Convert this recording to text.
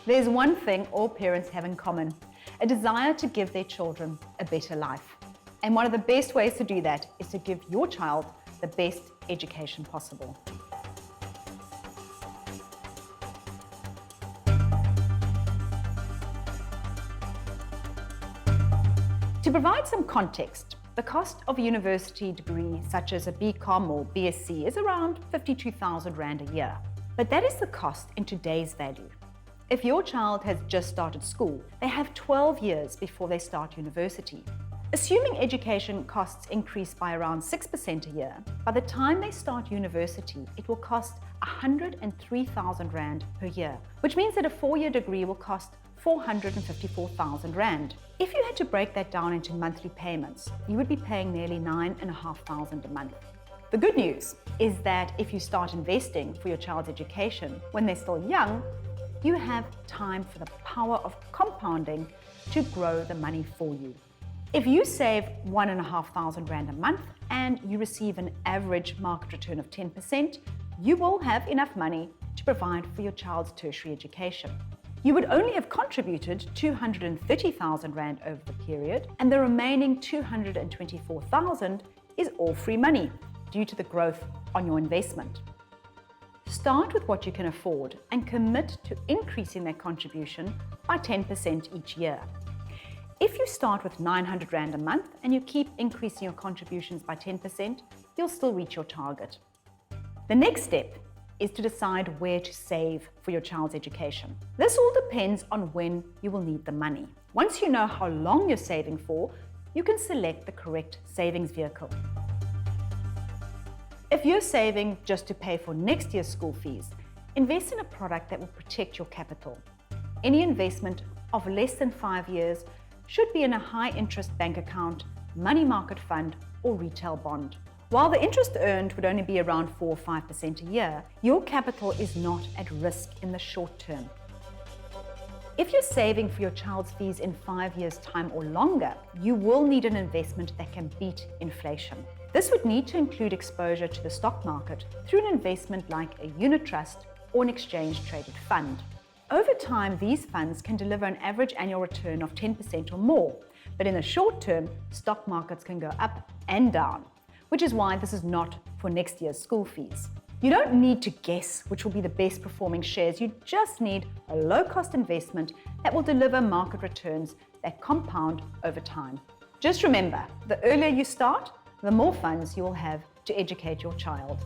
There's one thing all parents have in common: a desire to give their children a better life. And one of the best ways to do that is to give your child the best education possible. To provide some context, the cost of a university degree such as a BCom or BSc is around 52,000 Rand a year. But that is the cost in today's value. If your child has just started school, they have 12 years before they start university. Assuming education costs increase by around 6% a year, by the time they start university, it will cost 103,000 Rand per year, which means that a 4-year degree will cost 454,000 Rand. If you had to break that down into monthly payments, you would be paying nearly 9,500 a month. The good news is that if you start investing for your child's education when they're still young, you have time for the power of compounding to grow the money for you. If you save 1,500 Rand a month and you receive an average market return of 10%, you will have enough money to provide for your child's tertiary education. You would only have contributed 230,000 Rand over the period, and the remaining 224,000 is all free money due to the growth on your investment. Start with what you can afford and commit to increasing that contribution by 10% each year. If you start with 900 Rand a month and you keep increasing your contributions by 10%, you'll still reach your target. The next step is to decide where to save for your child's education. This all depends on when you will need the money. Once you know how long you're saving for, you can select the correct savings vehicle. If you're saving just to pay for next year's school fees, invest in a product that will protect your capital. Any investment of less than 5 years should be in a high-interest bank account, money market fund, or retail bond. While the interest earned would only be around 4 or 5% a year, your capital is not at risk in the short term. If you're saving for your child's fees in 5 years' time or longer, you will need an investment that can beat inflation. This would need to include exposure to the stock market through an investment like a unit trust or an exchange-traded fund. Over time, these funds can deliver an average annual return of 10% or more, but in the short term, stock markets can go up and down, which is why this is not for next year's school fees. You don't need to guess which will be the best performing shares. You just need a low-cost investment that will deliver market returns that compound over time. Just remember, the earlier you start, the more funds you will have to educate your child.